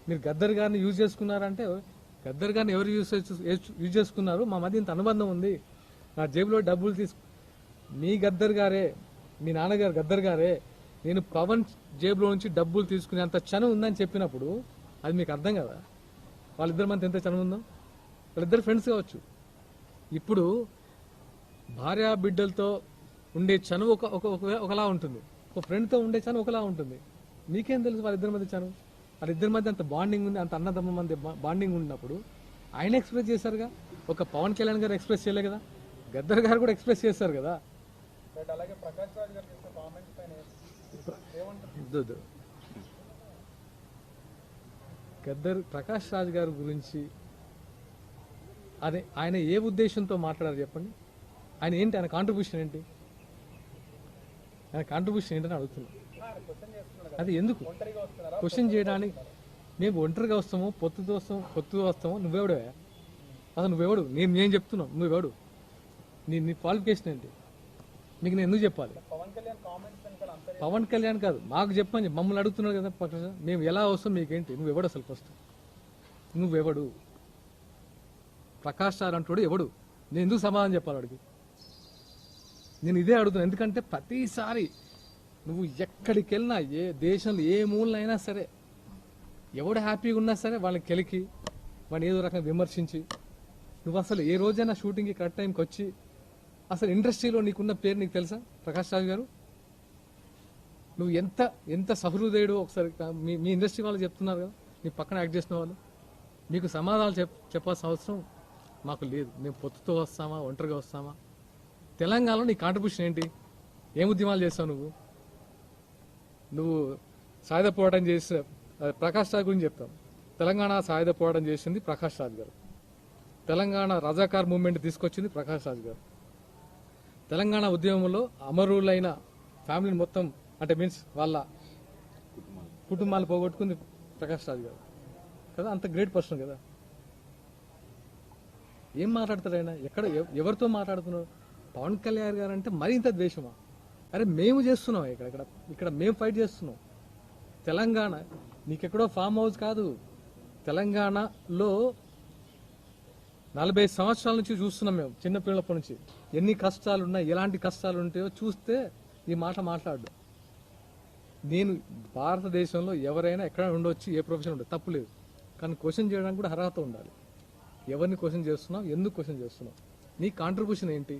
మీరు గద్దర్ గారిని యూజ్ చేసుకున్నారంటే గద్దర్ గారిని ఎవరు యూజ్ చేసుకున్నారు? మా మధ్య ఇంత అనుబంధం ఉంది, నా జేబులో డబ్బులు మీ గద్దర్ గారే, మీ నాన్నగారు గద్దర్ గారే నేను పవన్ జేబులో నుంచి డబ్బులు తీసుకునే అంత చనువు ఉందని చెప్పినప్పుడు అది మీకు అర్థం కదా? వాళ్ళిద్దరి మధ్య ఎంత చనువు ఉందో. వాళ్ళిద్దరు ఫ్రెండ్స్ కావచ్చు. ఇప్పుడు భార్య బిడ్డలతో ఉండే చనువు ఒకలా ఉంటుంది, ఒక ఫ్రెండ్తో ఉండే చనువు ఒకలా ఉంటుంది. మీకేం తెలుసు వాళ్ళిద్దరి మధ్య చనువు? వాళ్ళిద్దరి మధ్య అంత బాండింగ్ ఉంది, అంత అన్నదమ్మ మధ్య బాండింగ్ ఉన్నప్పుడు ఆయన ఎక్స్ప్రెస్ చేశారుగా. ఒక పవన్ కళ్యాణ్ గారు ఎక్స్ప్రెస్ చేయలే కదా, గద్దర్ గారు కూడా ఎక్స్ప్రెస్ చేశారు కదా. గద్దర్ ప్రకాష్ రాజ్ గారి గురించి అదే ఆయన ఏ ఉద్దేశంతో మాట్లాడారు చెప్పండి? ఆయన ఏంటి, ఆయన కాంట్రిబ్యూషన్ ఏంటి? ఆయన కాంట్రిబ్యూషన్ ఏంటని అడుగుతున్నాం. అది ఎందుకు క్వశ్చన్ చేయడానికి? మేము ఒంటరిగా వస్తాము, పొత్తుతో వస్తాము. నువ్వెవడే అసలు? నువ్వెవడు? నేను చెప్తున్నావు, నువ్వెవడు? నీ క్వాలిఫికేషన్ ఏంటి? మీకు నేను ఎందుకు చెప్పాలి? పవన్ కళ్యాణ్ కాదు, మాకు చెప్పని మమ్మల్ని అడుగుతున్నాడు కదా. మేము ఎలా వస్తాం మీకేంటి? నువ్వెవడు అసలు? ఫస్ట్ నువ్వెవడు? ప్రకాష్ రాజ్ అంటాడు ఎవడు? నేను ఎందుకు సమాధానం చెప్పాలి వాడికి? నేను ఇదే అడుగుతున్నాను. ఎందుకంటే ప్రతిసారి నువ్వు ఎక్కడికి వెళ్ళినా, ఏ దేశంలో ఏ మూలనైనా సరే, ఎవడు హ్యాపీగా ఉన్నా సరే వాళ్ళని కెలికి వాడిని ఏదో రకంగా విమర్శించి, నువ్వు అసలు ఏ రోజైనా షూటింగ్కి కరెక్ట్ టైంకి వచ్చి అసలు ఇండస్ట్రీలో నీకున్న పేరు నీకు తెలుసా? ప్రకాష్ రాజ్ గారు, నువ్వు ఎంత సహృదయుడు ఒకసారి మీ ఇండస్ట్రీ వాళ్ళు చెప్తున్నారు కదా, నీ పక్కన యాక్ట్ చేసిన వాళ్ళు. మీకు సమాధానాలు చెప్పాల్సిన అవసరం మాకు లేదు. మేము పొత్తుతో వస్తామా, ఒంటరిగా వస్తామా? తెలంగాణలో నీ కాంట్రిబ్యూషన్ ఏంటి? ఏం ఉద్యమాలు చేస్తావు నువ్వు? సాయుధ పోరాటం చేసే ప్రకాష్ రాజ్ గురించి చెప్తాం. తెలంగాణ సాయుధ పోరాటం చేసింది ప్రకాష్ రాజ్ గారు. తెలంగాణ రజాకార్ మూవ్మెంట్ తీసుకొచ్చింది ప్రకాష్ రాజ్ గారు. తెలంగాణ ఉద్యమంలో అమరులైన ఫ్యామిలీని మొత్తం, అంటే మీన్స్ వాళ్ళ కుటుంబాలు పోగొట్టుకుంది ప్రకాష్ రాజ్ గారు కదా. అంత గ్రేట్ పర్సన్ కదా. ఏం మాట్లాడతారు ఆయన? ఎక్కడ ఎవరితో మాట్లాడుతున్నారు? పవన్ కళ్యాణ్ గారు అంటే మరింత ద్వేషమా? అరే మేము చేస్తున్నాం, ఇక్కడ మేము ఫైట్ చేస్తున్నాం. తెలంగాణ నీకెక్కడో ఫామ్ హౌస్ కాదు. తెలంగాణలో 40 సంవత్సరాల నుంచి చూస్తున్నాం మేము, చిన్నపిల్లప్పటి నుంచి. ఎన్ని కష్టాలు ఉన్నాయి, ఎలాంటి కష్టాలు ఉంటాయో చూస్తే ఈ మాట మాట్లాడు. నేను భారతదేశంలో ఎవరైనా ఎక్కడ ఉండొచ్చు, ఏ ప్రొఫెషన్ ఉండదు, తప్పులేదు. కానీ క్వశ్చన్ చేయడానికి కూడా అర్హత ఉండాలి. ఎవరిని క్వశ్చన్ చేస్తున్నావు, ఎందుకు క్వశ్చన్ చేస్తున్నావు, నీ కాంట్రిబ్యూషన్ ఏంటి?